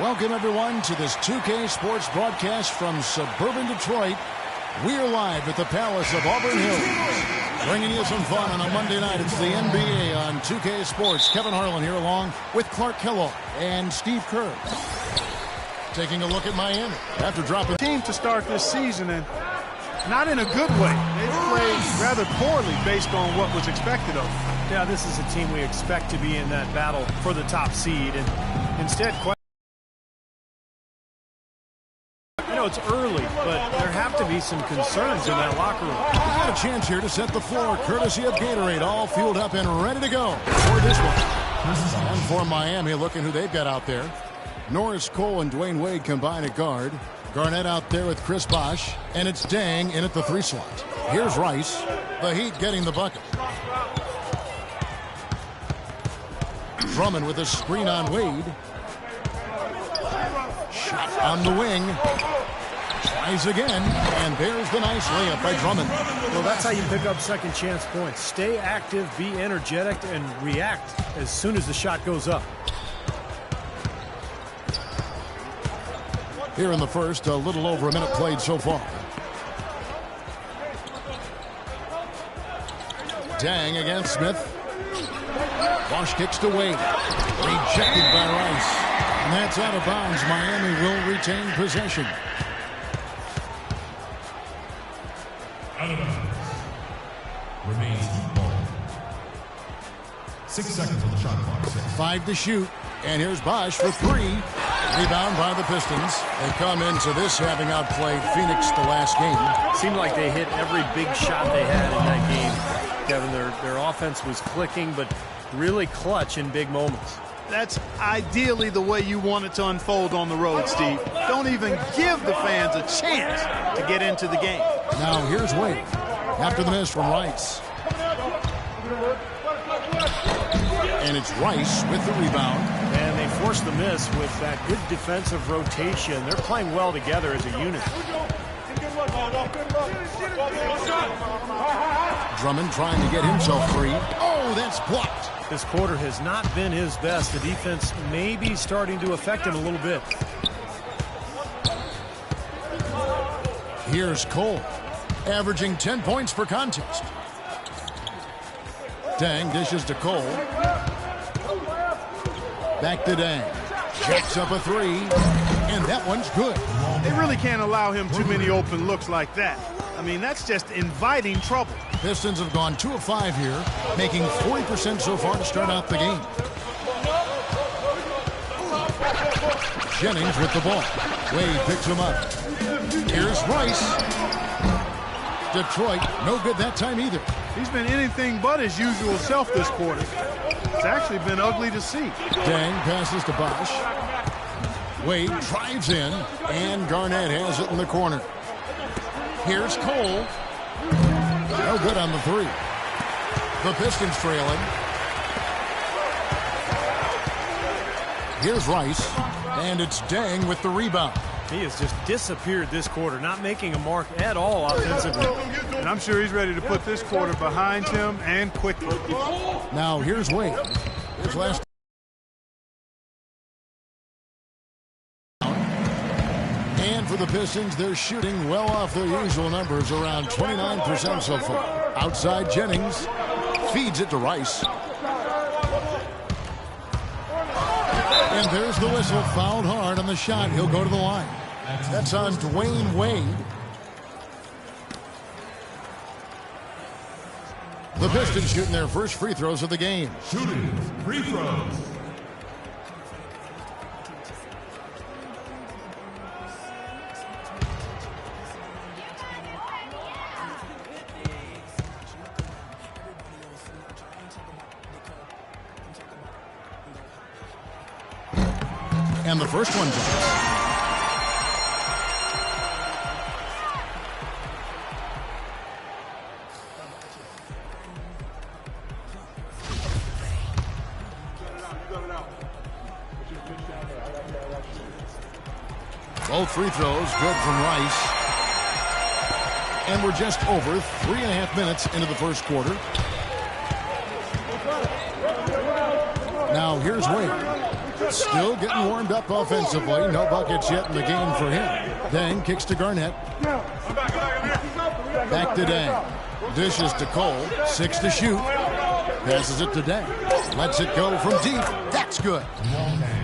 Welcome, everyone, to this 2K Sports broadcast from suburban Detroit. We're live at the Palace of Auburn Hills, bringing you some fun on a Monday night. It's the NBA on 2K Sports. Kevin Harlan here along with Clark Kellogg and Steve Kerr. Taking a look at Miami after dropping team to start this season, and not in a good way. They played rather poorly based on what was expected of them. Yeah, this is a team we expect to be in that battle for the top seed, and instead, it's early, but there have to be some concerns in that locker room. We've got a chance here to set the floor, courtesy of Gatorade, all fueled up and ready to go for this one. And for Miami, looking who they've got out there. Norris Cole and Dwayne Wade combine at guard. Garnett out there with Chris Bosh, and it's Dang in at the 3 slot. Here's Rice. The Heat getting the bucket. Drummond with a screen on Wade. Shot on the wing. Tries again, and there's the nice layup by Drummond. Well, that's how you pick up second chance points. Stay active, be energetic, and react as soon as the shot goes up. Here in the first, a little over a minute played so far. Dang against Smith. Bosh kicks to Wade. Rejected by Rice. And that's out of bounds. Miami will retain possession. Out of bounds. Remains ball. 6 seconds on the shot clock. 5 to shoot. And here's Bosh for 3. Rebound by the Pistons. They come into this having outplayed Phoenix the last game. Seemed like they hit every big shot they had in that game. Kevin, their offense was clicking, but really clutch in big moments. That's ideally the way you want it to unfold on the road, Steve. Don't even give the fans a chance to get into the game. Now here's Wade after the miss from Rice. And it's Rice with the rebound. And they forced the miss with that good defensive rotation. They're playing well together as a unit. Drummond trying to get himself free. Oh, that's blocked. This quarter has not been his best. The defense may be starting to affect him a little bit. Here's Cole, averaging 10 points per contest. Dang dishes to Cole. Back to Dang. Jacks up a 3, and that one's good. They really can't allow him too many open looks like that. I mean, that's just inviting trouble. Pistons have gone 2 of 5 here, making 40% so far to start out the game. Jennings with the ball. Wade picks him up. Here's Rice. Detroit, no good that time either. He's been anything but his usual self this quarter. It's actually been ugly to see. Dang passes to Bosh. Wade drives in, and Garnett has it in the corner. Here's Cole. No good on the 3. The Pistons trailing. Here's Rice, and it's Dang with the rebound. He has just disappeared this quarter, not making a mark at all offensively. And I'm sure he's ready to put this quarter behind him and quickly. Now here's Wade. His last. And for the Pistons, they're shooting well off their usual numbers, around 29% so far. Outside, Jennings feeds it to Rice. And there's the whistle, fouled hard on the shot. He'll go to the line. That's on Dwayne Wade. The Pistons shooting their first free throws of the game. Shooting free throws. And the first one drops. Both free throws good from Rice. And we're just over 3.5 minutes into the first quarter. Now here's Wade. still getting warmed up offensively. No buckets yet in the game for him. Dang kicks to Garnett. Back to Dang. Dishes to Cole. 6 to shoot. Passes it to Dang. Lets it go from deep. That's good.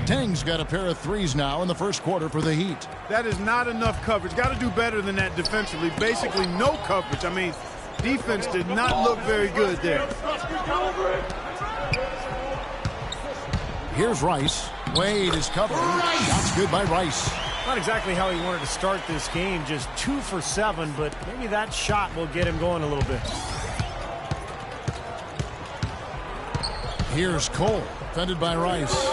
Dang's got a pair of threes now in the first quarter for the Heat. That is not enough coverage. Got to do better than that defensively. Basically no coverage. I mean, defense did not look very good there. Here's Rice. Wade is covering. Shots good by Rice. Not exactly how he wanted to start this game. Just 2 for 7, but maybe that shot will get him going a little bit. Here's Cole. Defended by Rice.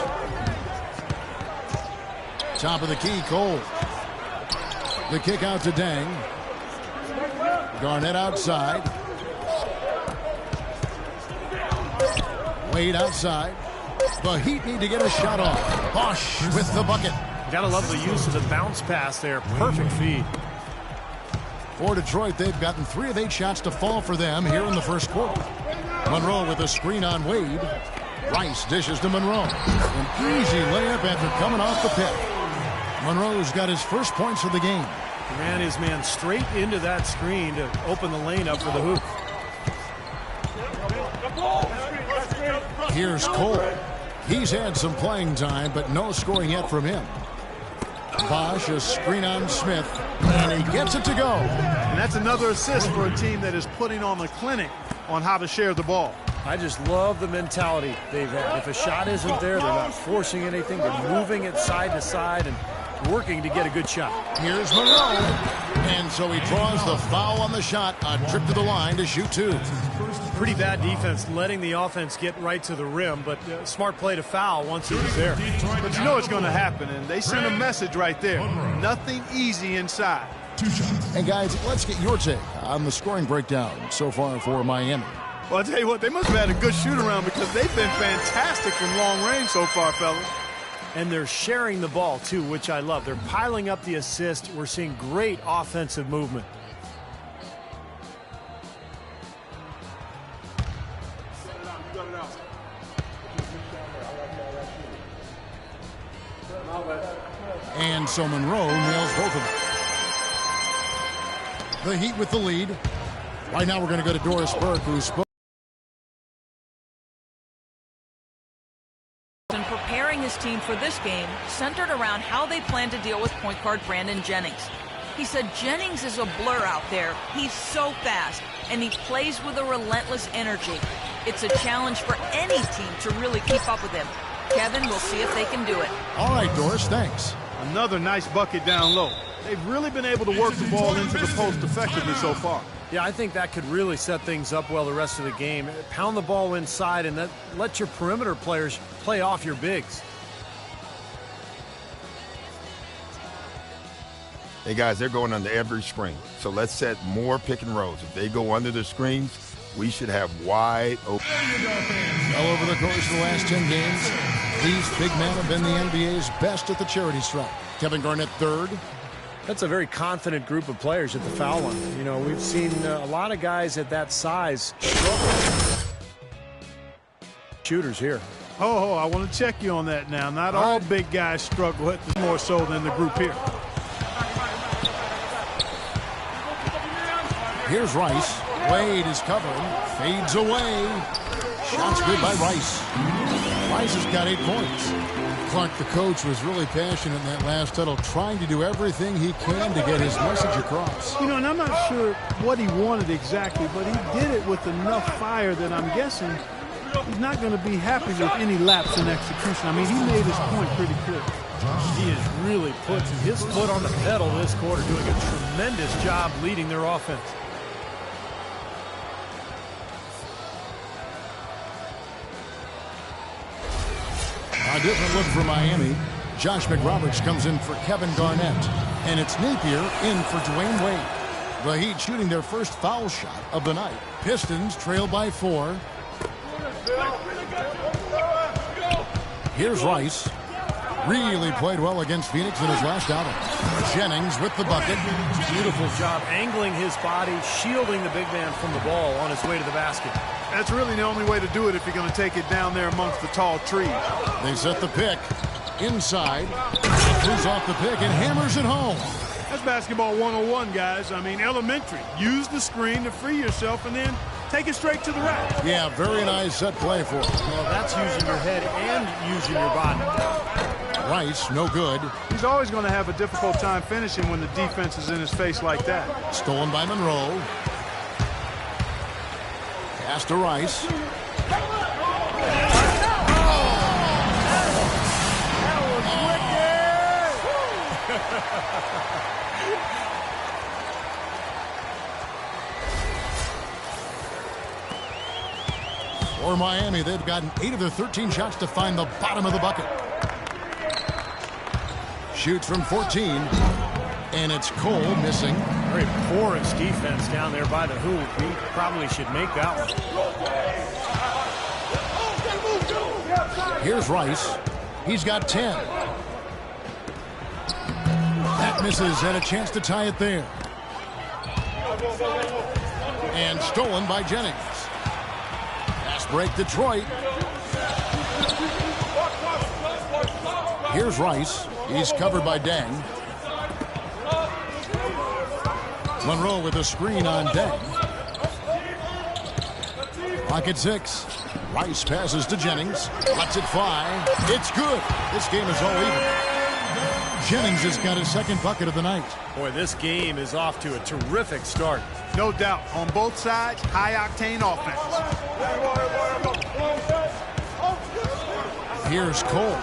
Top of the key, Cole. The kick out to Dang. Garnett outside. Wade outside. The Heat need to get a shot off. Bosch with the bucket. Gotta love the use of the bounce pass there. Perfect feed. For Detroit, they've gotten 3 of 8 shots to fall for them here in the first quarter. Monroe with a screen on Wade. Rice dishes to Monroe. An easy layup after coming off the pick. Monroe's got his first points of the game. Ran his man straight into that screen to open the lane up for the hoop. Here's Cole. He's had some playing time, but no scoring yet from him. Bosch, a screen on Smith, and he gets it to go. And that's another assist for a team that is putting on a clinic on how to share the ball. I just love the mentality they've had. If a shot isn't there, they're not forcing anything. They're moving it side to side and working to get a good shot. Here's Monroe. And so he draws the foul on the shot. A trip to the line to shoot 2. Pretty bad defense letting the offense get right to the rim, but smart play to foul once it was there. But you know it's going to happen, and they send a message right there. Nothing easy inside. And guys, let's get your take on the scoring breakdown so far for Miami. Well, I'll tell you what, they must have had a good shoot-around because they've been fantastic from long range so far, fellas. And they're sharing the ball, too, which I love. They're piling up the assist. We're seeing great offensive movement. And so Monroe nails both of them. The Heat with the lead. Right now we're going to go to Doris Burke, who spoke. And preparing his team for this game centered around how they plan to deal with point guard Brandon Jennings. He said Jennings is a blur out there. He's so fast, and he plays with a relentless energy. It's a challenge for any team to really keep up with him. Kevin, we'll see if they can do it. All right, Doris, thanks. Another nice bucket down low. They've really been able to work the ball into the post effectively so far. Yeah, I think that could really set things up well the rest of the game. Pound the ball inside and let your perimeter players play off your bigs. Hey, guys, they're going under every screen. So let's set more pick and rolls. If they go under the screens, we should have wide open. Well, over the course of the last 10 games, these big men have been the NBA's best at the charity stripe. Kevin Garnett third. That's a very confident group of players at the foul line. You know, we've seen a lot of guys at that size struggle. Shooters here. Oh, I want to check you on that now. Not all big guys struggle at this more so than the group here. Here's Rice. Wade is covering. Fades away. Shots good by Rice. Rice has got 8 points. Clark, the coach, was really passionate in that last huddle, trying to do everything he can to get his message across. You know, and I'm not sure what he wanted exactly, but he did it with enough fire that I'm guessing he's not going to be happy with any lapse in execution. I mean, he made his point pretty clear. He is really putting his foot on the pedal this quarter, doing a tremendous job leading their offense. A different look for Miami. Josh McRoberts comes in for Kevin Garnett. And it's Napier in for Dwayne Wade. The Heat shooting their first foul shot of the night. Pistons trail by 4. Here's Rice. Really played well against Phoenix in his last outing. Jennings with the bucket. Beautiful job angling his body, shielding the big man from the ball on his way to the basket. That's really the only way to do it if you're going to take it down there amongst the tall trees. They set the pick. Inside. Throws off the pick and hammers it home. That's basketball 101, guys. I mean, elementary. Use the screen to free yourself and then take it straight to the rack. Yeah, very nice set play for him. Well, that's using your head and using your body. Rice, no good. He's always going to have a difficult time finishing when the defense is in his face like that. Stolen by Monroe. Pass to Rice. For Miami, they've gotten 8 of their 13 shots to find the bottom of the bucket. Shoots from 14, and it's Cole missing. Very porous defense down there by the hoop. He probably should make that one. Here's Rice. He's got 10. That misses, and a chance to tie it there. And stolen by Jennings. Pass break Detroit. Here's Rice. He's covered by Deng. Monroe with a screen on Deng. Clock at 6. Rice passes to Jennings. Lets it fly. It's good. This game is all even. Jennings has got his second bucket of the night. Boy, this game is off to a terrific start. No doubt. On both sides, high-octane offense. Here's Cole.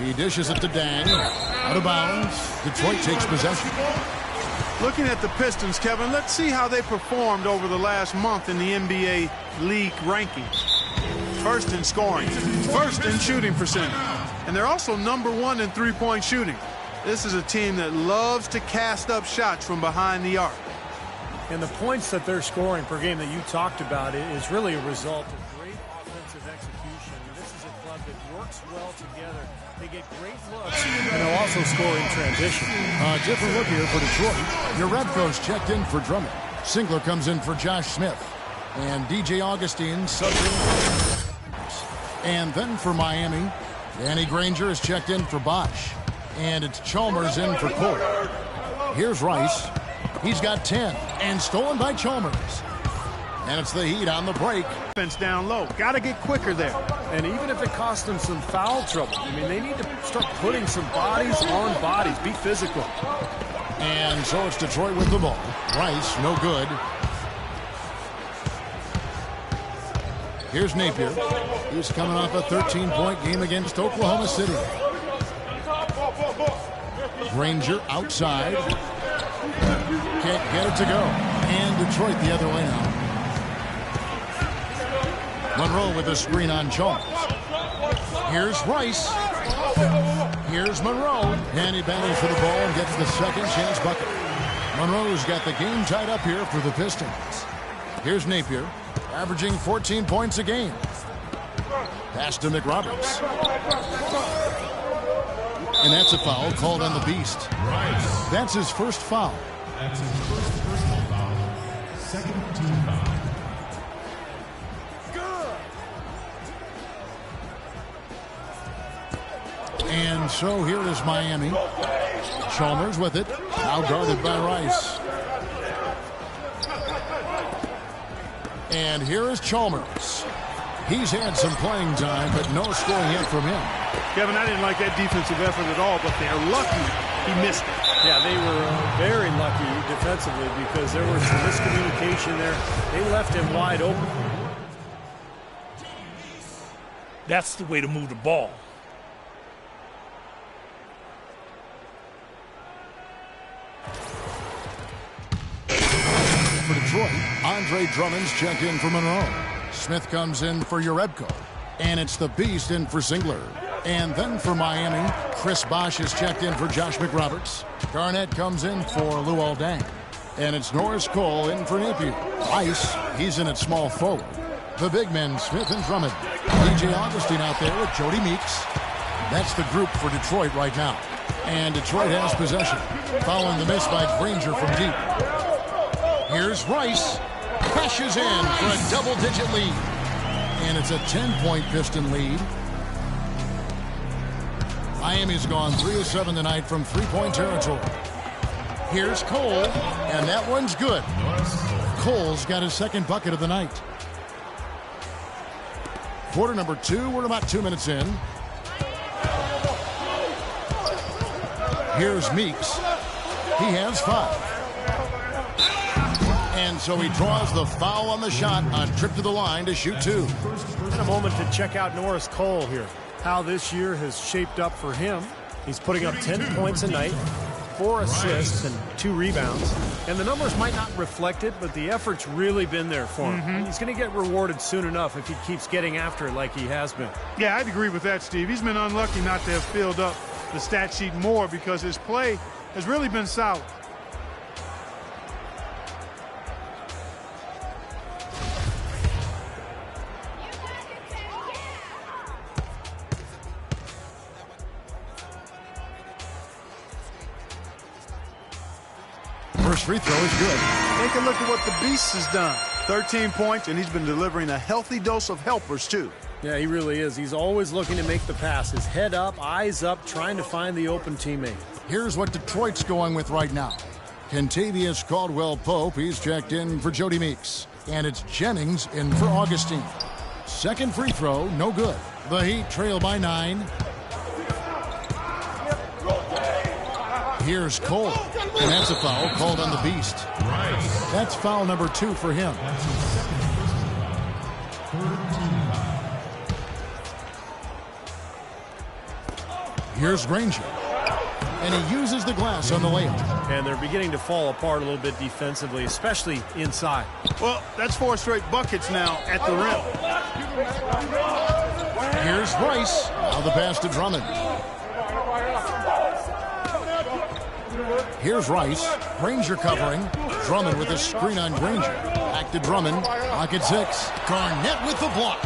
He dishes it to Deng. Out of bounds. Detroit takes possession. Looking at the Pistons, Kevin, let's see how they performed over the last month in the NBA League rankings. First in scoring, first in shooting percentage, and they're also #1 in three-point shooting. This is a team that loves to cast up shots from behind the arc. And the points that they're scoring per game that you talked about is really a result of great offensive execution. This is a club that works well together. They get great looks, and they'll also score in transition. Different look here for Detroit. Jerebko's checked in for Drummond. Singler comes in for Josh Smith. And DJ Augustine subs in. And then for Miami, Danny Granger is checked in for Bosch. And it's Chalmers in for Cole. Here's Rice. He's got 10. And stolen by Chalmers. And it's the Heat on the break. Defense down low. Got to get quicker there. And even if it costs them some foul trouble, I mean, they need to start putting some bodies on bodies. Be physical. And so it's Detroit with the ball. Rice, no good. Here's Napier. He's coming off a 13-point game against Oklahoma City. Granger outside. Can't get it to go. And Detroit the other way now. Monroe with a screen on Chalmers. Here's Rice. Here's Monroe. And he battles for the ball and gets the second chance bucket. Monroe's got the game tied up here for the Pistons. Here's Napier, averaging 14 points a game. Pass to McRoberts. And that's a foul called on the Beast. Rice. That's his first foul. That's his first personal foul. Second team foul. And so here is Miami. Chalmers with it. Now guarded by Rice. And here is Chalmers. He's had some playing time, but no scoring yet from him. Kevin, I didn't like that defensive effort at all, but they're lucky he missed it. Yeah, they were very lucky defensively because there was some miscommunication there. They left him wide open. That's the way to move the ball. For Detroit, Andre Drummond's checked in for Monroe. Smith comes in for Jerebko. And it's the Beast in for Singler. And then for Miami, Chris Bosch is checked in for Josh McRoberts. Garnett comes in for Luol Deng. And it's Norris Cole in for Napier. Rice, he's in at small forward. The big men, Smith and Drummond. DJ Augustine out there with Jody Meeks. That's the group for Detroit right now. And Detroit has possession, following the miss by Granger from deep. Here's Rice. Cashes in for a double-digit lead. And it's a 10-point Piston lead. Miami's gone 3 of 7 tonight from three-point territory. Here's Cole, and that one's good. Cole's got his second bucket of the night. Quarter number 2, we're about 2 minutes in. Here's Meeks. He has 5. And so he draws the foul on the shot on trip to the line to shoot 2. And a moment to check out Norris Cole here. How this year has shaped up for him. He's putting up 10 points a night, 4 assists, and 2 rebounds. And the numbers might not reflect it, but the effort's really been there for him. He's going to get rewarded soon enough if he keeps getting after it like he has been. Yeah, I'd agree with that, Steve. He's been unlucky not to have filled up the stat sheet more because his play has really been solid. First free throw is good. Take a look at what the Beast has done. 13 points, and he's been delivering a healthy dose of helpers, too. Yeah, he really is. He's always looking to make the passes. Head up, eyes up, trying to find the open teammate. Here's what Detroit's going with right now. Kentavious Caldwell-Pope, he's checked in for Jody Meeks. And it's Jennings in for Augustine. Second free throw, no good. The Heat trail by 9. Here's Cole. And that's a foul called on the Beast. That's foul number 2 for him. Here's Granger. And he uses the glass on the layup. And they're beginning to fall apart a little bit defensively, especially inside. Well, that's 4 straight buckets now at the rim. Here's Rice. Now the pass to Drummond. Here's Rice. Granger covering. Drummond with a screen on Granger. Back to Drummond. Pocket 6. Garnett with the block.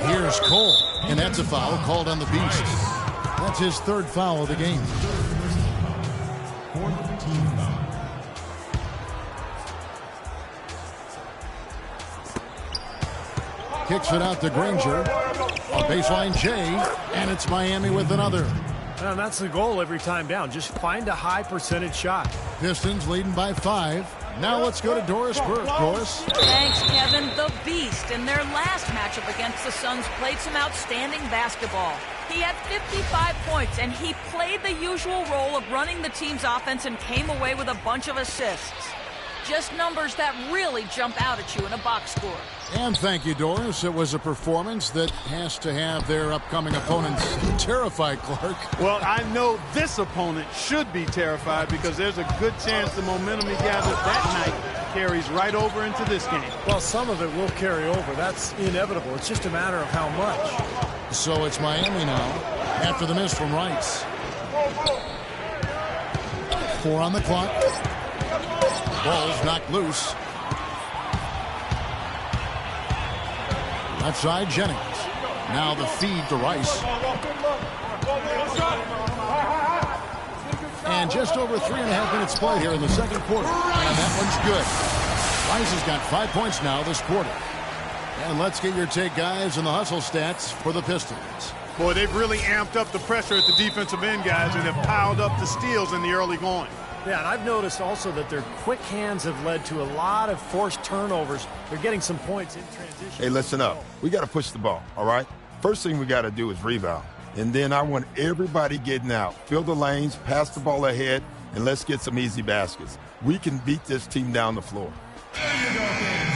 Here's Cole. And that's a foul called on the Beast. That's his 3rd foul of the game. Kicks it out to Granger. A baseline J. And it's Miami with another. And that's the goal every time down. Just find a high percentage shot. Pistons leading by 5. Now let's go to Doris Burke. Doris. Thanks, Kevin. The Beast in their last matchup against the Suns played some outstanding basketball. He had 55 points, and he played the usual role of running the team's offense and came away with a bunch of assists. Just numbers that really jump out at you in a box score. And thank you, Doris. It was a performance that has to have their upcoming opponents terrified, Clark. Well, I know this opponent should be terrified because there's a good chance the momentum he gathered that night carries right over into this game. Well, some of it will carry over. That's inevitable. It's just a matter of how much. So it's Miami now after the miss from Rice. 4 on the clock. Ball's knocked loose. Left side, Jennings. Now the feed to Rice. And just over 3.5 minutes played here in the second quarter. And that one's good. Rice has got 5 points now this quarter. And let's get your take, guys, on the hustle stats for the Pistons. Boy, they've really amped up the pressure at the defensive end, guys, and have piled up the steals in the early going. Yeah, and I've noticed also that their quick hands have led to a lot of forced turnovers. They're getting some points in transition. Hey, listen up. We got to push the ball, all right? First thing we got to do is rebound. And then I want everybody getting out. Fill the lanes, pass the ball ahead, and let's get some easy baskets. We can beat this team down the floor. There you go, kids.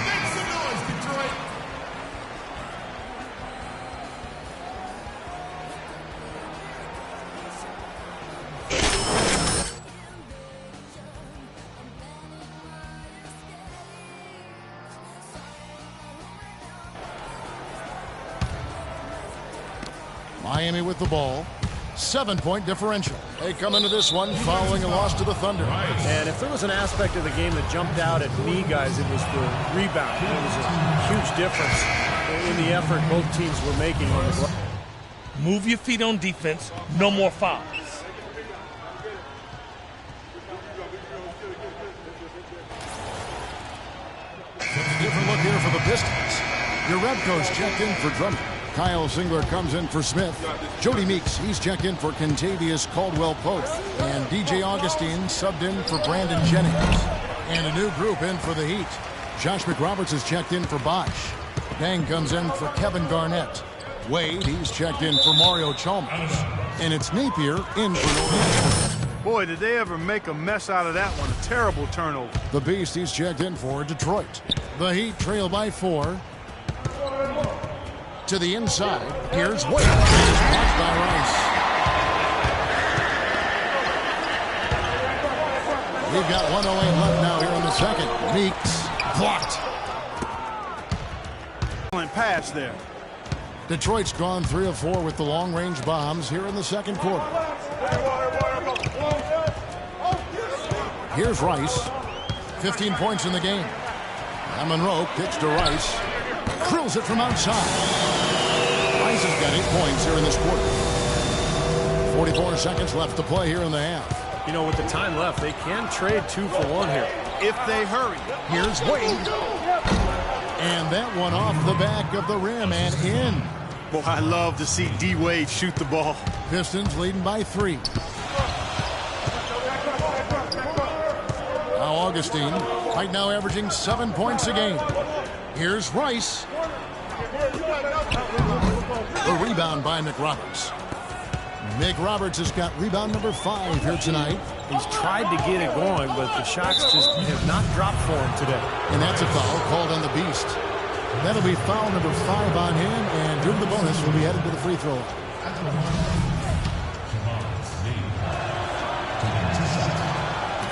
Make some noise, Detroit. Miami with the ball. 7-point differential. They come into this one following a loss to the Thunder. And if there was an aspect of the game that jumped out at me, guys, it was the rebound. It was a huge difference in the effort both teams were making on the glass. Move your feet on defense. No more fouls. Different look here for the Pistons. Urebko's checked in for Drummond. Kyle Singler comes in for Smith. Jody Meeks, he's checked in for Kentavious Caldwell-Pope. And DJ Augustine subbed in for Brandon Jennings. And a new group in for the Heat. Josh McRoberts is checked in for Bosch. Dang comes in for Kevin Garnett. Wade, he's checked in for Mario Chalmers. And it's Napier in for Norton. Boy, did they ever make a mess out of that one. A terrible turnover. The Beast, he's checked in for Detroit. The Heat trail by 4. To the inside. Here's Wade. It's blocked by Rice. We've got 1:08 left now here in the second. Meeks blocked. Pass there. Detroit's gone 3 of 4 with the long-range bombs here in the second quarter. Here's Rice. 15 points in the game. Monroe kicks to Rice. Drills it from outside. Rice has got 8 points here in this quarter. 44 seconds left to play here in the half. You know, with the time left, they can trade 2 for 1 here. If they hurry. Here's Wade. And that one off the back of the rim and in. Boy, I love to see D. Wade shoot the ball. Pistons leading by 3. Now Augustine, right now averaging 7 points a game. Here's Rice. The rebound by McRoberts. McRoberts has got rebound number 5 here tonight. He's tried to get it going, but the shots just have not dropped for him today. And that's a foul called on the Beast. That'll be foul number 5 on him, and due to the bonus, will be headed to the free throw.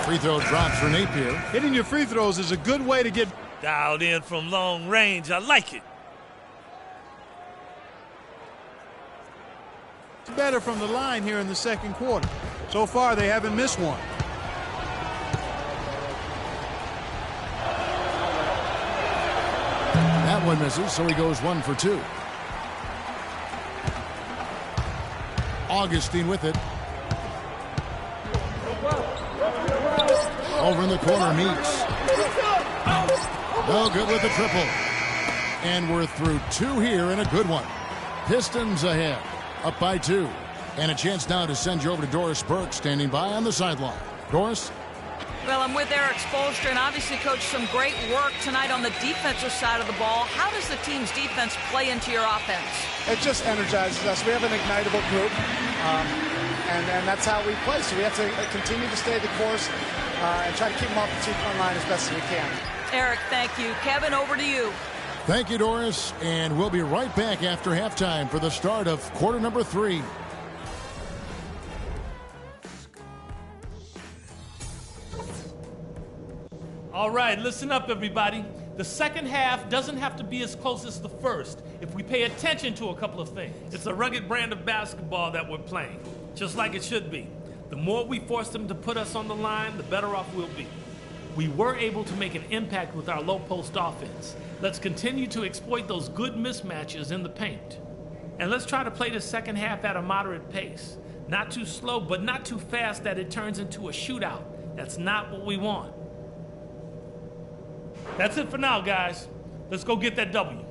Free throw drops for Napier. Hitting your free throws is a good way to get Dialed in from long range. I like it. better from the line here in the second quarter. So far, they haven't missed one. That one misses, so he goes 1 for 2. Augustine with it. Over in the corner, Meeks. No good with the triple. And we're through 2 here and a good one. Pistons ahead, up by 2. And a chance now to send you over to Doris Burke, standing by on the sideline. Doris? Well, I'm with Eric Spoelstra, and obviously, Coach, some great work tonight on the defensive side of the ball. How does the team's defense play into your offense? It just energizes us. We have an ignitable group, and that's how we play. So we have to continue to stay the course and try to keep them off the two-point line as best as we can. Eric, thank you. Kevin, over to you. Thank you, Doris. And we'll be right back after halftime for the start of quarter number 3. All right, listen up, everybody. The second half doesn't have to be as close as the first if we pay attention to a couple of things. It's a rugged brand of basketball that we're playing, just like it should be. The more we force them to put us on the line, the better off we'll be. We were able to make an impact with our low-post offense. Let's continue to exploit those good mismatches in the paint. And let's try to play the second half at a moderate pace. Not too slow, but not too fast that it turns into a shootout. That's not what we want. That's it for now, guys. Let's go get that W.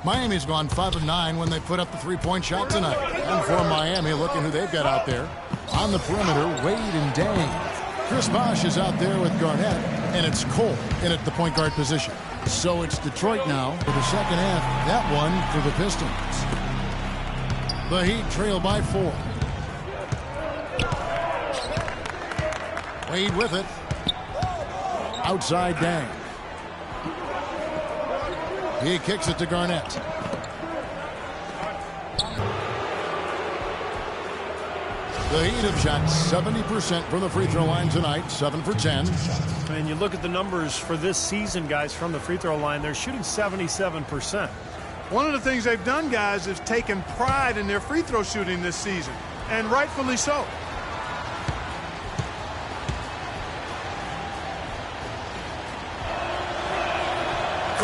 Miami's gone 5 of 9 when they put up the 3-point shot tonight. And for Miami, looking who they've got out there. On the perimeter, Wade and Dang. Chris Bosh is out there with Garnett, and it's Cole in at the point guard position. So it's Detroit now for the second half. That one for the Pistons. The Heat trail by 4. Wade with it. Outside Dang. He kicks it to Garnett. The Heat have shot 70% from the free throw line tonight, 7 for 10. And you look at the numbers for this season, guys, from the free throw line, they're shooting 77%. One of the things they've done, guys, is taken pride in their free throw shooting this season, and rightfully so.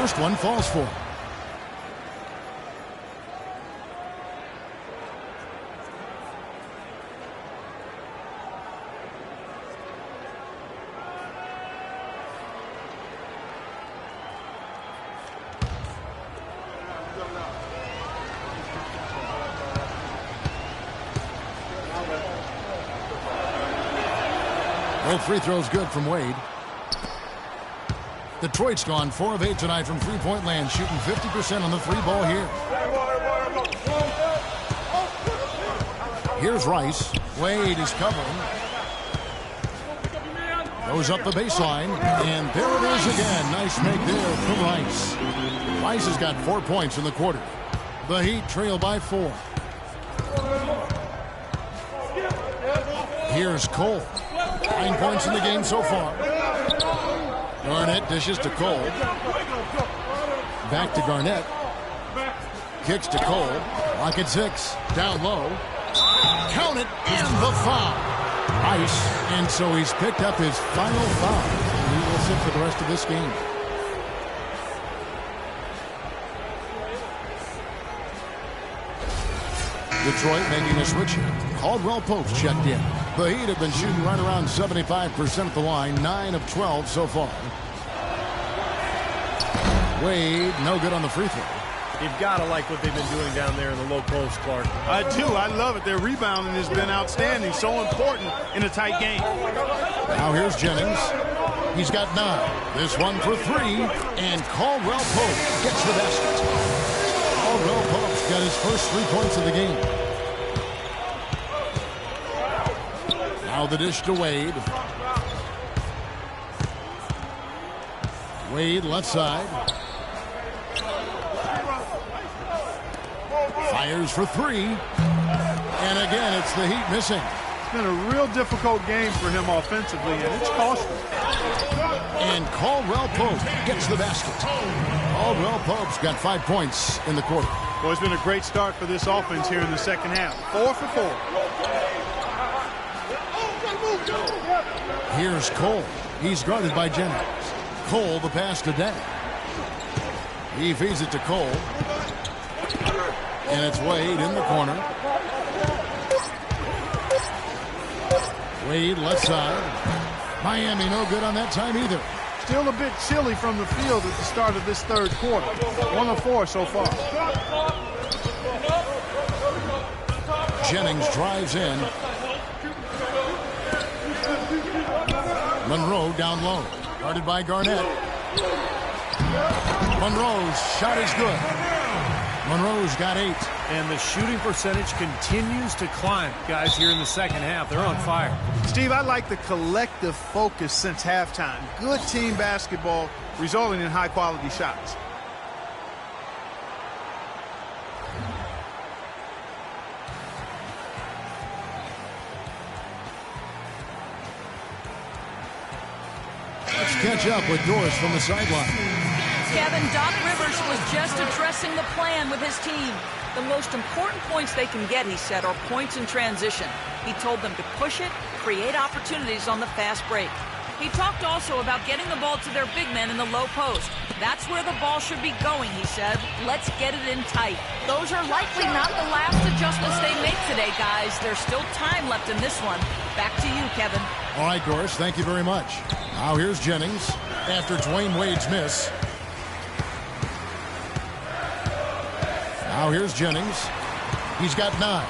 first one falls for him. Both free throws good from Wade. Detroit's gone 4 of 8 tonight from three-point land, shooting 50% on the three ball here. Here's Rice. Wade is covering. Goes up the baseline, and there it is again. Nice make there from Rice. Rice has got 4 points in the quarter. The Heat trail by 4. Here's Cole. 9 points in the game so far. Garnett dishes to Cole. Back to Garnett. Kicks to Cole. Lock at 6. Down low. Count it, and the foul. Ice, and so he's picked up his final foul. He will sit for the rest of this game. Detroit making a switch here. Caldwell Pope's checked in. The Heat have been shooting right around 75% at the line, 9 of 12 so far. Wade, no good on the free throw. You've got to like what they've been doing down there in the low post, Clark. I do. I love it. Their rebounding has been outstanding. So important in a tight game. Now here's Jennings. He's got 9. This one for 3. And Caldwell Pope gets the basket. Caldwell Pope's got his first 3 points of the game. Now the dish to Wade. Wade left side. Fires for 3. And again, it's the Heat missing. It's been a real difficult game for him offensively, and it's costly. And Caldwell Pope gets the basket. Caldwell Pope's got 5 points in the quarter. Well, it's been a great start for this offense here in the second half. 4 for 4. Here's Cole. He's guarded by Jennings. Cole, the pass to Dent. He feeds it to Cole. And it's Wade in the corner. Wade left side. Miami no good on that time either. Still a bit chilly from the field at the start of this third quarter. 1 of 4 so far. Jennings drives in. Monroe down low. Guarded by Garnett. Monroe's shot is good. Monroe's got 8. And the shooting percentage continues to climb, guys, here in the second half. They're on fire. Steve, I like the collective focus since halftime. Good team basketball resulting in high-quality shots. Let's catch up with Doris from the sideline. Kevin, Doc Rivers was just addressing the plan with his team. The most important points they can get, he said, are points in transition. He told them to push it, create opportunities on the fast break. He talked also about getting the ball to their big men in the low post. That's where the ball should be going, he said. Let's get it in tight. Those are likely not the last adjustments they make today, guys. There's still time left in this one. Back to you, Kevin. All right, Doris, thank you very much. Now here's Jennings after Dwayne Wade's miss. Now here's Jennings. He's got 9.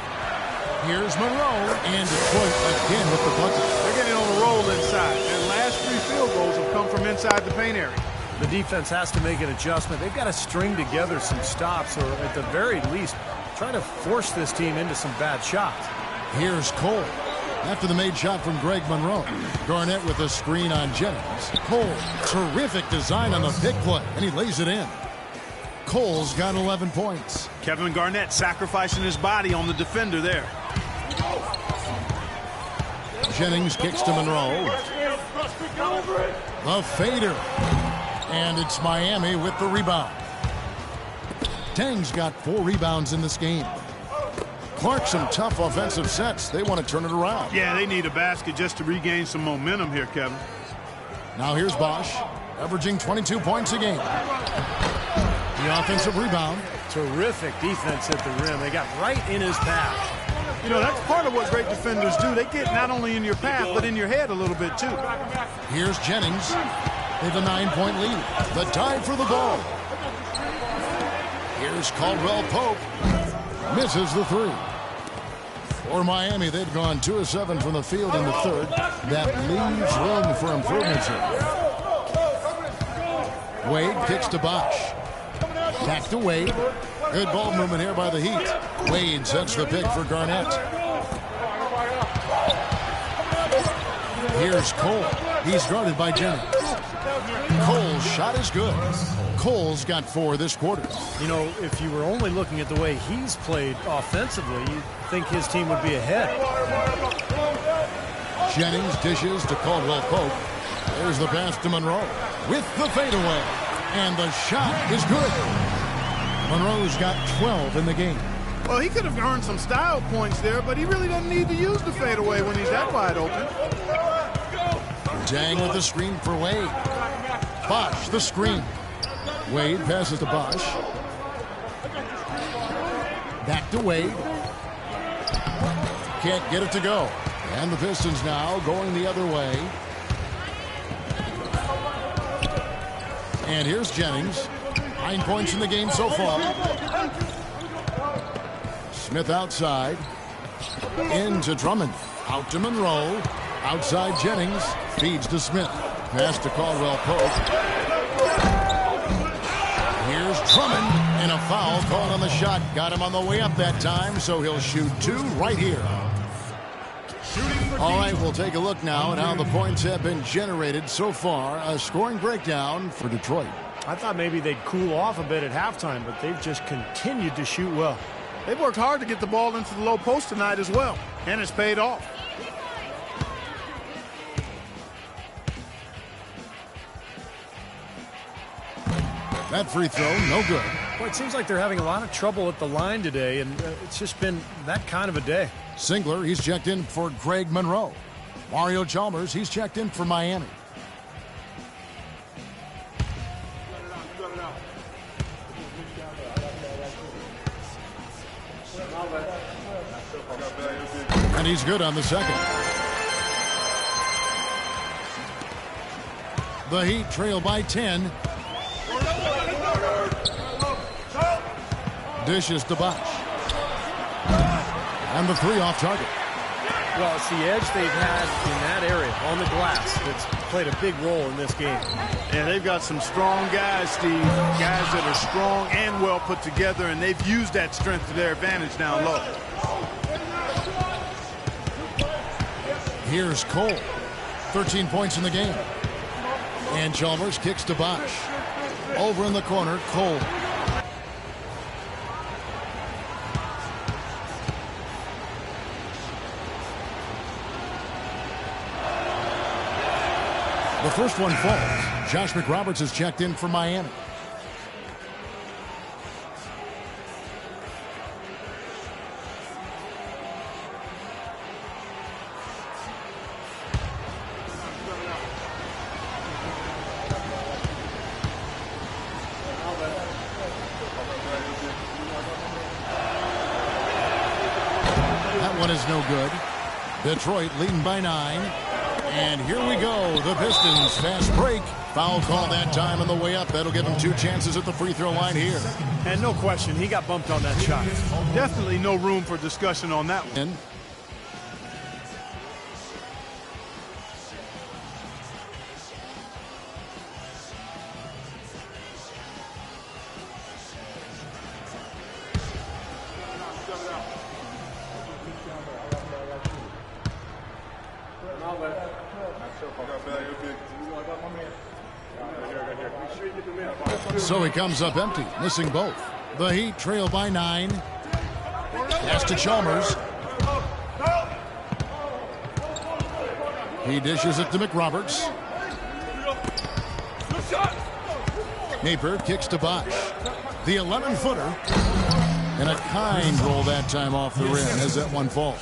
Here's Monroe, and Detroit again with the bucket. They're getting on a roll inside. Their last 3 field goals have come from inside the paint area. The defense has to make an adjustment. They've got to string together some stops, or at the very least, try to force this team into some bad shots. Here's Cole. After the made shot from Greg Monroe. Garnett with a screen on Jennings. Cole, terrific design on the pick play, and he lays it in. Cole's got 11 points. Kevin Garnett sacrificing his body on the defender there. Jennings kicks to Monroe. The fader. And it's Miami with the rebound. Tang's got 4 rebounds in this game. Clark, some tough offensive sets. They want to turn it around. Yeah, they need a basket just to regain some momentum here, Kevin. Now here's Bosch, averaging 22 points a game. the offensive rebound. Terrific defense at the rim. They got right in his path. You know, that's part of what great defenders do. They get not only in your path, but in your head a little bit, too. Here's Jennings. They have a 9-point lead. The tie for the ball. Here's Caldwell Pope. Misses the three. For Miami, they've gone 2 of 7 from the field in the third. That leaves room for improvements here. Wade kicks to Bosch. Back to Wade. Good ball movement here by the Heat. Wade sets the pick for Garnett. Here's Cole. He's guarded by Jennings. Cole's shot is good. Cole's got 4 this quarter. You know, if you were only looking at the way he's played offensively, you'd think his team would be ahead. Jennings dishes to Caldwell Pope. There's the pass to Monroe with the fadeaway. And the shot is good. Monroe's got 12 in the game. Well, he could have earned some style points there, but he really doesn't need to use the fadeaway when he's that wide open. Dang with the screen for Wade. Bosch, the screen. Wade passes to Bosch. Back to Wade. Can't get it to go. And the Pistons now going the other way. And here's Jennings. 9 points in the game so far. Smith outside. Into Drummond. Out to Monroe. Outside Jennings. Feeds to Smith. Pass to Caldwell Pope. Here's Drummond. And a foul called on the shot. Got him on the way up that time, so he'll shoot 2 right here. All right, we'll take a look now at how the points have been generated so far. A scoring breakdown for Detroit. I thought maybe they'd cool off a bit at halftime, but they've just continued to shoot well. They've worked hard to get the ball into the low post tonight as well, and it's paid off. That free throw, no good. Well, it seems like they're having a lot of trouble at the line today, and it's just been that kind of a day. Singler, he's checked in for Greg Monroe. Mario Chalmers, he's checked in for Miami. And he's good on the second. The Heat trail by 10. Dishes to Bosch. And the 3 off target. Well, it's the edge they've had in that area on the glass that's played a big role in this game. And they've got some strong guys, Steve. Guys that are strong and well put together, and they've used that strength to their advantage down low. Here's Cole. 13 points in the game. And Chalmers kicks to Bosch. Over in the corner, Cole. The first one falls. Josh McRoberts is checked in for Miami. That one is no good. Detroit leading by 9. And here we go. The Pistons fast break. Foul call that time on the way up. That'll give him 2 chances at the free throw line here. And no question, he got bumped on that shot. Definitely no room for discussion on that one. So he comes up empty, missing both. The Heat trail by 9. Pass to Chalmers. He dishes it to McRoberts. Napier kicks to Bosch. The 11-footer. And a kind roll that time off the rim as that one falls.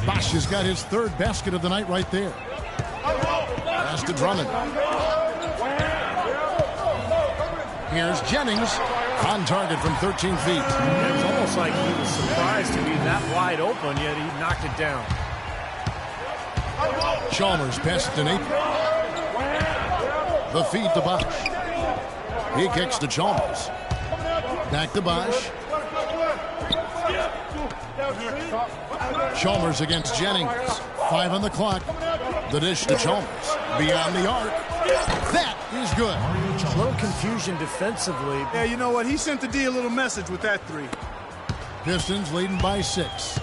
Bosch has got his 3rd basket of the night right there. Pass to Drummond. Here's Jennings. On target from 13 feet. It's almost like he was surprised to be that wide open, yet he knocked it down. Chalmers passes to Napier. The feed to Bosch. He kicks to Chalmers. Back to Bosch. Chalmers against Jennings. 5 on the clock. The dish to Chalmers. Beyond the arc. That is good. A little confusion defensively. Yeah, you know what? He sent the D a little message with that three. Pistons leading by 6.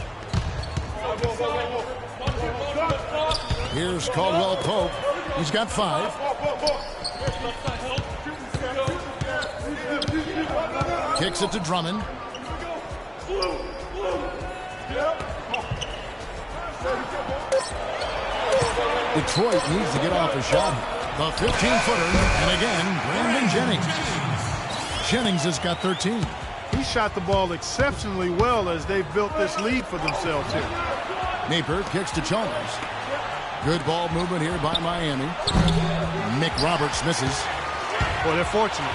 Here's Caldwell Pope. He's got 5. Kicks it to Drummond. Detroit needs to get off a shot. The 15-footer, and again, Brandon Jennings. Jennings has got 13. He shot the ball exceptionally well as they've built this lead for themselves here. Napier kicks to Chalmers. Good ball movement here by Miami. Mick Roberts misses. Well, they're fortunate.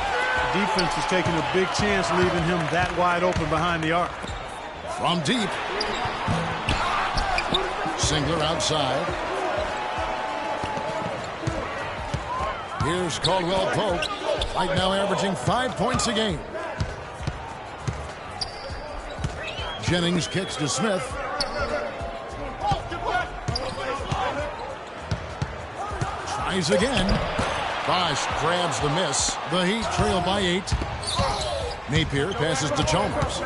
The defense is taking a big chance leaving him that wide open behind the arc. From deep. Singler outside. Here's Caldwell Pope. Right now averaging 5 points a game. Jennings kicks to Smith. Tries again. Bosch grabs the miss. The Heat trail by 8. Napier passes to Chalmers.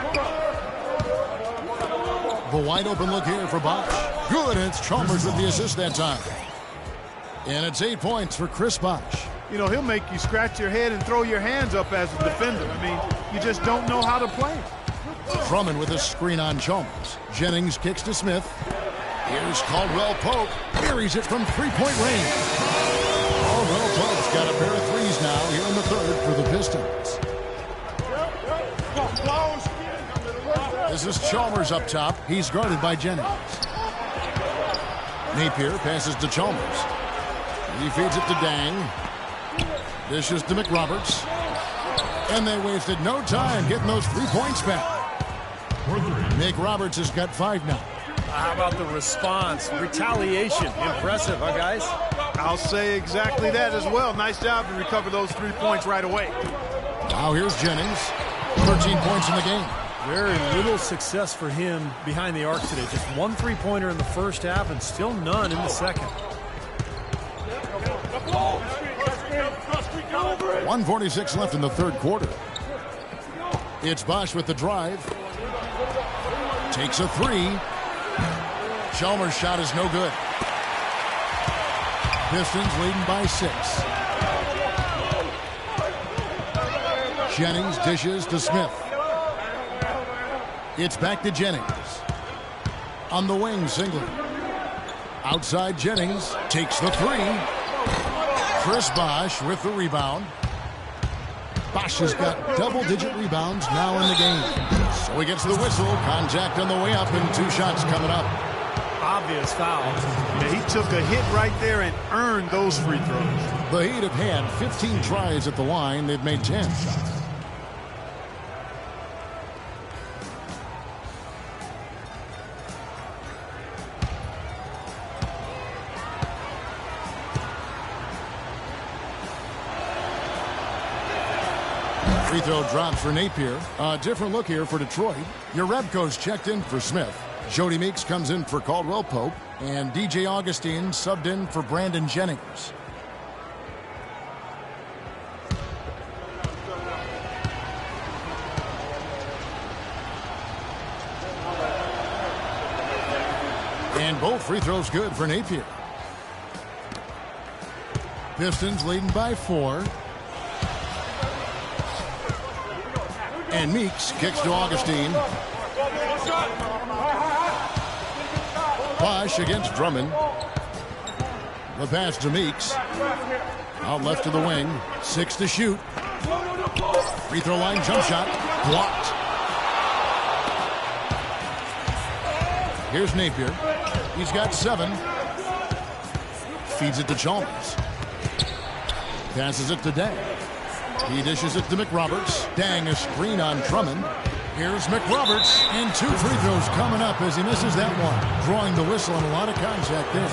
The wide open look here for Bosch. Good, and it's Chalmers with the assist that time. And it's 8 points for Chris Bosch. You know, he'll make you scratch your head and throw your hands up as a defender. I mean, you just don't know how to play him. Drummond with a screen on Chalmers. Jennings kicks to Smith. Here's Caldwell Pope. Buries it from three-point range. Caldwell Pope's got a pair of threes now here in the third for the Pistons. This is Chalmers up top. He's guarded by Jennings. Napier passes to Chalmers. He feeds it to Dang. Dishes to McRoberts. And they wasted no time getting those 3 points back. McRoberts has got 5 now. How about the response? Retaliation. Impressive, huh, guys? I'll say exactly that as well. Nice job to recover those 3 points right away. Now here's Jennings. 13 points in the game. Very little success for him behind the arc today. Just 1 3-pointer in the first half and still none in the second. 1:46 left in the third quarter. It's Bosch with the drive. Takes a 3. Chalmers' shot is no good. Pistons leading by 6. Jennings dishes to Smith. It's back to Jennings. On the wing, Singler. Outside Jennings takes the 3. Chris Bosch with the rebound. Bosch has got double-digit rebounds now in the game. So he gets the whistle. Contact on the way up and 2 shots coming up. Obvious foul. Yeah, he took a hit right there and earned those free throws. The Heat have had 15 tries at the line. They've made 10 shots. Free throw drops for Napier. A different look here for Detroit. Jerebko's checked in for Smith. Jody Meeks comes in for Caldwell Pope. And DJ Augustine subbed in for Brandon Jennings. And both free throws good for Napier. Pistons leading by 4. And Meeks kicks to Augustine. Bosch against Drummond. The pass to Meeks. Out left to the wing. 6 to shoot. Free throw line jump shot. Blocked. Here's Napier. He's got 7. Feeds it to Chalmers. Passes it to Day. He dishes it to McRoberts. Dang, a screen on Drummond. Here's McRoberts, and 2 free throws coming up as he misses that one. Drawing the whistle and a lot of contact there.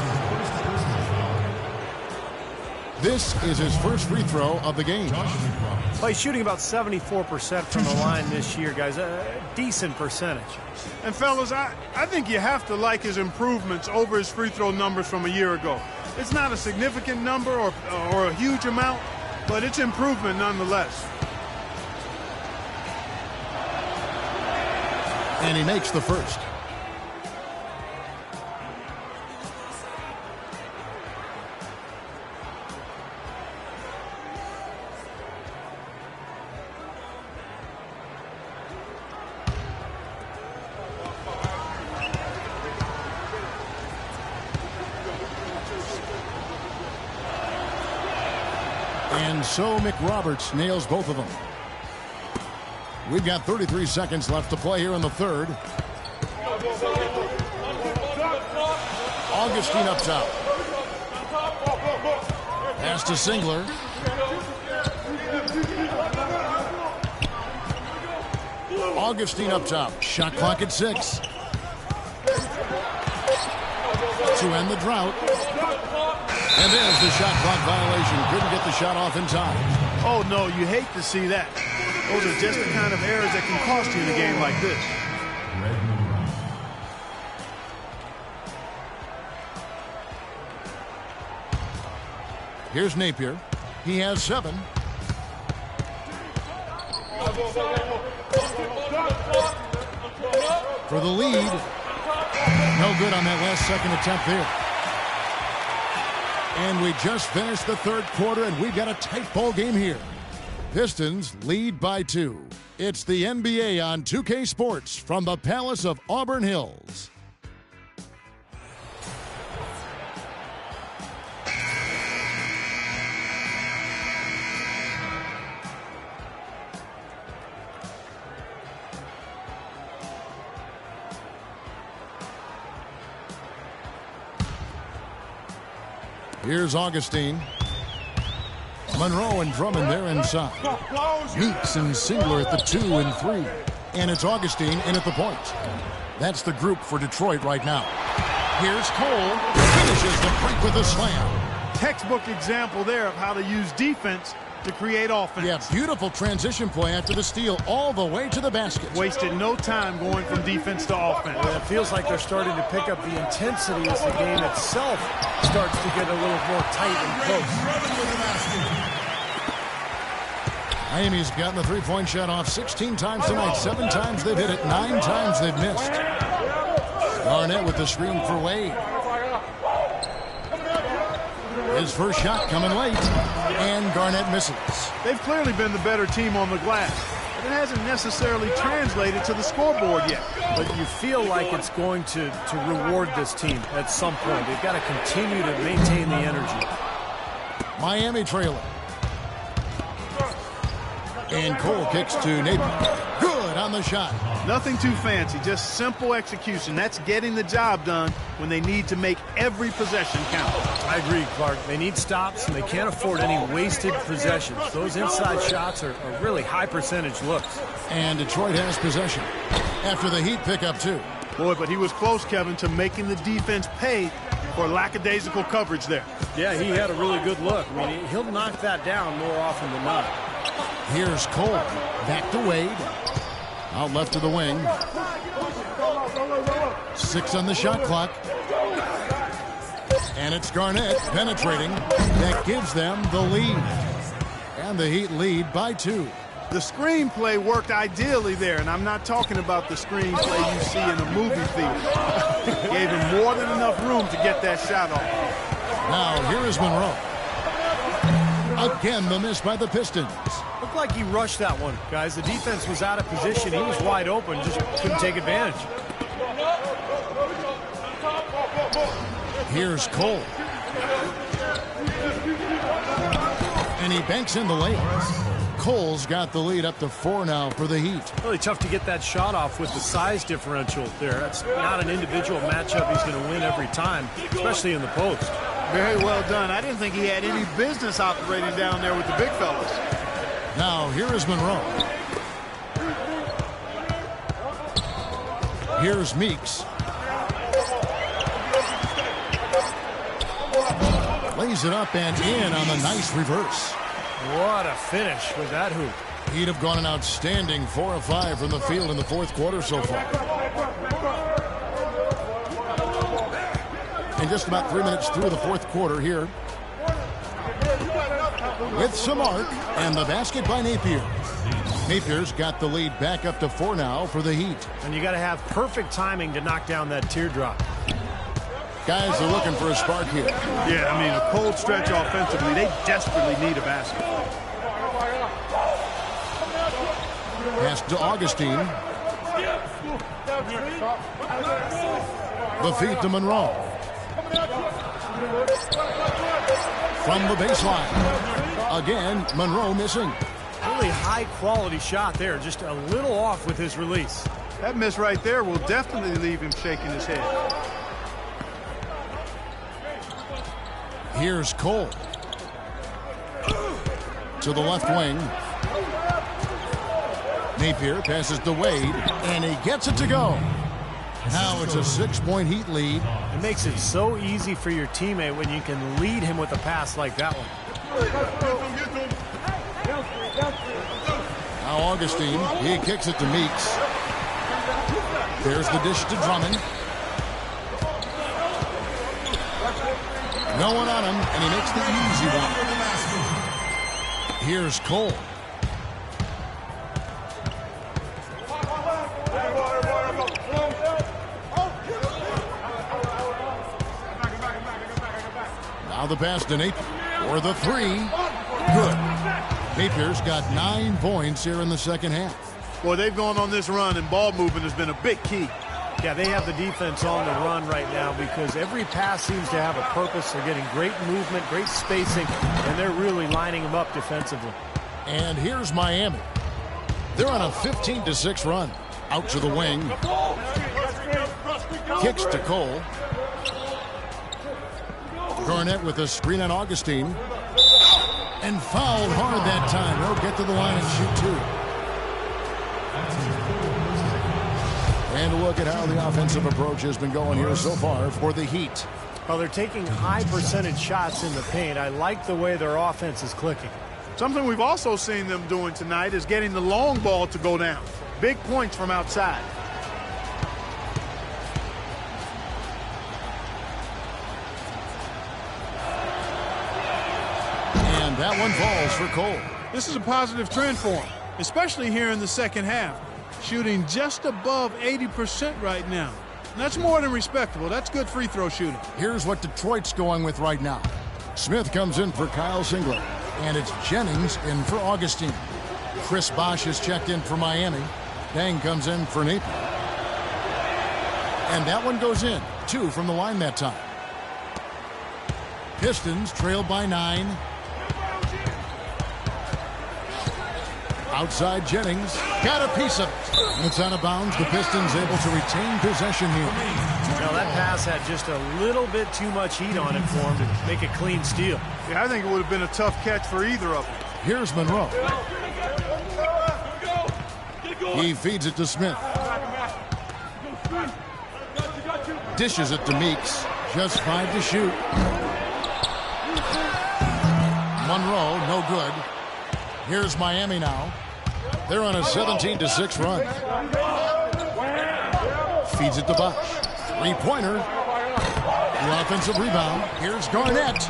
This is his first free throw of the game. Well, he's shooting about 74% from the line this year, guys. A decent percentage. And fellas, I think you have to like his improvements over his free throw numbers from a year ago. It's not a significant number or a huge amount, but it's improvement nonetheless. And he makes the first. And so McRoberts nails both of them. We've got 33 seconds left to play here in the third. Augustine up top. Pass to Singler. Augustine up top. Shot clock at 6. To end the drought. And there's the shot clock violation. Couldn't get the shot off in time. Oh, no, you hate to see that. Those are just the kind of errors that can cost you in a game like this. Here's Napier. He has 7. For the lead. No good on that last second attempt there. And we just finished the third quarter, and we've got a tight ball game here. Pistons lead by 2. It's the NBA on 2K Sports from the Palace of Auburn Hills. Here's Augustine. Monroe and Drummond there inside. Meeks and Singler at the 2 and 3. And it's Augustine in at the point. That's the group for Detroit right now. Here's Cole. Finishes the break with a slam. Textbook example there of how to use defense to create offense. Yeah, beautiful transition play after the steal all the way to the basket. Wasted no time going from defense to offense. Well, it feels like they're starting to pick up the intensity as the game itself starts to get a little more tight and close. Miami's gotten the three-point shot off 16 times tonight. 7 times they've hit it. 9 times they've missed. Garnett with the screen for Wade. His first shot coming late, and Garnett misses. They've clearly been the better team on the glass, but it hasn't necessarily translated to the scoreboard yet. But you feel like it's going to reward this team at some point. They've got to continue to maintain the energy. Miami trailing. And Cole kicks to Napier. Good on the shot. Nothing too fancy, just simple execution. That's getting the job done when they need to make every possession count. I agree, Clark. They need stops, and they can't afford any wasted possessions. Those inside shots are really high percentage looks. And Detroit has possession after the Heat pick up 2. Boy, but he was close, Kevin, to making the defense pay for lackadaisical coverage there. Yeah, he had a really good look. I mean, he'll knock that down more often than not. Here's Cole. Back to Wade. Out left to the wing. 6 on the shot clock. And it's Garnett penetrating. That gives them the lead. And the Heat lead by 2. The screenplay worked ideally there, and I'm not talking about the screenplay you see in a movie theater. Gave him more than enough room to get that shot off. Now, here is Monroe. Again, the miss by the Pistons. Looked like he rushed that one, guys. The defense was out of position. He was wide open, just couldn't take advantage. Here's Cole. And he banks in the layup. Cole's got the lead up to 4 now for the Heat. Really tough to get that shot off with the size differential there. That's not an individual matchup he's going to win every time, especially in the post. Very well done. I didn't think he had any business operating down there with the big fellas. Now here is Monroe. Here's Meeks. Lays it up and in on the nice reverse. What a finish with that hoop. He'd have gone an outstanding 4 of 5 from the field in the fourth quarter so far. And just about 3 minutes through the fourth quarter here. With some arc and the basket by Napier. Napier's got the lead back up to 4 now for the Heat. And you got to have perfect timing to knock down that teardrop. Guys are looking for a spark here. Yeah, I mean, a cold stretch offensively. They desperately need a basket. Pass to Augustine. The feed to Monroe. From the baseline. Again, Monroe missing. Really high-quality shot there. Just a little off with his release. That miss right there will definitely leave him shaking his head. Here's Cole. To the left wing. Napier passes to Wade, and he gets it to go. Now it's a 6-point Heat lead. It makes it so easy for your teammate when you can lead him with a pass like that one. Now Augustine, he kicks it to Meeks. There's the dish to Drummond. No one on him, and he makes the easy one. Here's Cole. Now the pass to Napier. For the 3. Good. Napier's got 9 points here in the second half. Boy, they've gone on this run, and ball movement has been a big key. Yeah, they have the defense on the run right now because every pass seems to have a purpose. They're getting great movement, great spacing, and they're really lining them up defensively. And here's Miami. They're on a 15-6 run. Out to the wing. Kicks to Cole. Garnett with a screen on Augustine. And fouled hard that time. They'll get to the line and shoot 2. And a look at how the offensive approach has been going here so far for the Heat. Well, they're taking high percentage shots in the paint. I like the way their offense is clicking. Something we've also seen them doing tonight is getting the long ball to go down. Big points from outside. And that one falls for Cole. This is a positive trend for him, especially here in the second half. Shooting just above 80% right now. And that's more than respectable. That's good free throw shooting. Here's what Detroit's going with right now. Smith comes in for Kyle Singler. And it's Jennings in for Augustine. Chris Bosh is checked in for Miami. Dang comes in for Napier. And that one goes in. 2 from the line that time. Pistons trailed by 9. Outside Jennings. Got a piece of it. It's out of bounds. The Pistons able to retain possession here. Now that pass had just a little bit too much heat on it for him to make a clean steal. Yeah, I think it would have been a tough catch for either of them. Here's Monroe. He feeds it to Smith. Dishes it to Meeks. Just 5 to shoot. Monroe, no good. Here's Miami now. They're on a 17-6 run. Feeds it to Bosh. 3-pointer. The offensive rebound. Here's Garnett.